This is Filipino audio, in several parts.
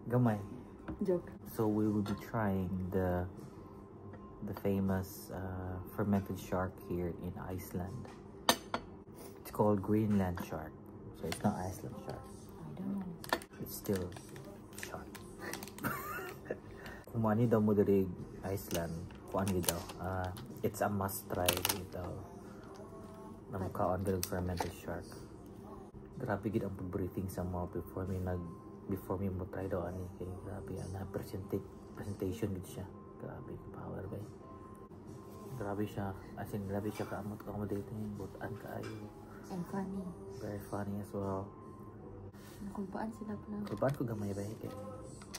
Gamay. Joke. So we will be trying the famous fermented shark here in Iceland. It's called Greenland shark. So it's not Iceland shark. I don't know. It's still shark. Kung mani daw mo diri Iceland, kuan gid daw. It's a must try dito. Na mukhaon gid fermented shark. Grabe gid ang briefing sa mo before me mo try daw ani kay grabe ang presentation gid siya. Grabe power ba. Grabe siya, as in grabe siya accommodating, butan kaayo. And funny. Very funny as well. Nakulbaan sila pala. Kulbaan ko gamay ba kay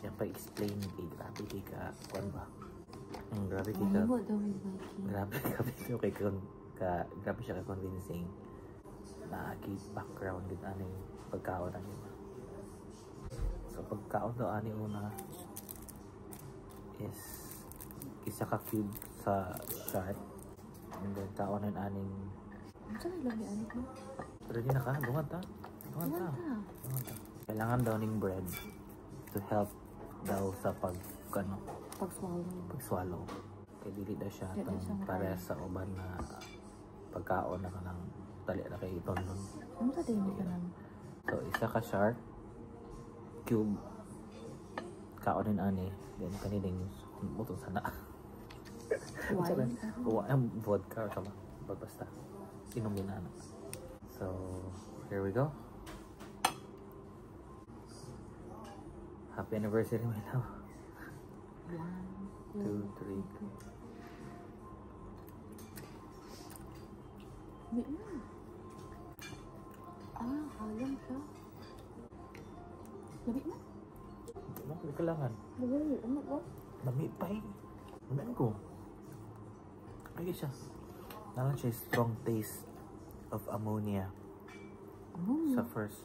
yung pag-explain kay grabe kay ka kuan ba. Grabe kay ka. Grabe kay grabe siya ka convincing. Naagi background din ani pagkaon ang iba. So pagkaon daw ani una is isa ka cube sa shark and then kaonan aning saan lang ni anik mo? ready na ka? Dungan ta. Kailangan daw ning bread to help daw sa pag-swallow. Kaya dili daw siya para sa uban na pagkaon na kanang tali na kay iton nun. Ano sa din ka nang? So isa ka shark cube kaonin ani then kanining butong sana. Wine? Vodka or sama. Basta. Inumin na. So, here we go. Happy anniversary, my love. 1, 2, 3. Halang siya. Labi na? Hindi kailangan. Lami pa eh. Lami ko. Ay siya. Nalang siya strong taste of ammonia. Sa first.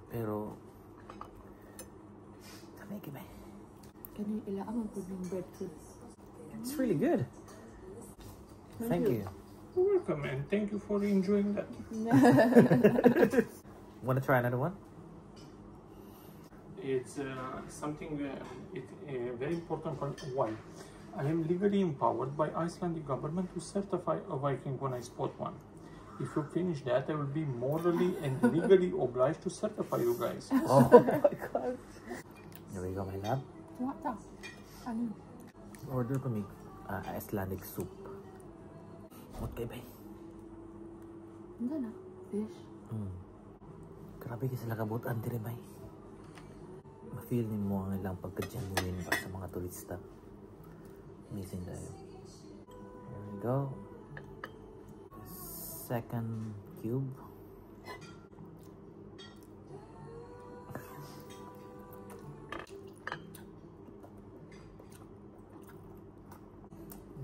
Pero kamay kimay. Kani ilaan po yung breadfruit. It's really good. Thank you. You're welcome and thank you for enjoying that. Want to try another one? It's something very important for why. I am legally empowered by Icelandic government to certify a Viking when I spot one. If you finish that, I will be morally and legally obliged to certify you guys. Oh my god. Here we go, my love. What the? Ano? Order for me Icelandic soup. What kayo ba? Ano na? Fish? Grabe kasi sila kabutan dire ba? Ma-feel ni mo ang ilang pagka-genuine para sa mga turista. Amazing tayo. Here we go. Second cube.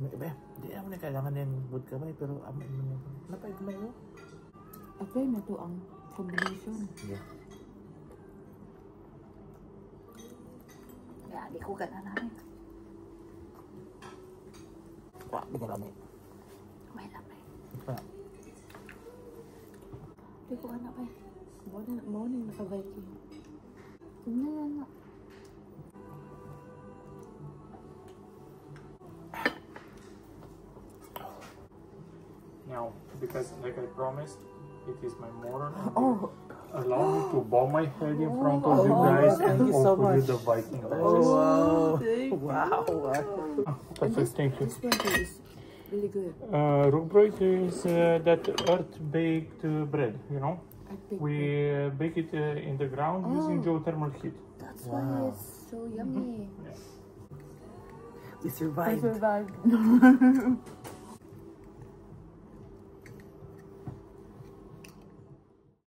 Hindi naman na kailangan yung vodka ba pero amoy mo na. Napay kumay mo? Apply na to ang combination. Yeah. Kaya di ko gana namin. Wah, di ko lamay. May lamay. Pa. Di ko gana pa eh. Morning naka-Viking. Ano. Now, because like I promised, it is my moral. Allow me to bow my head in front of you guys and offer you the Viking. Oh, wow. Perfect, thank you. This one is really good. Rugbrød is that earth-baked bread, you know? We bake it in the ground using geothermal heat. That's why it's so yummy. Yeah. We survived. I survived.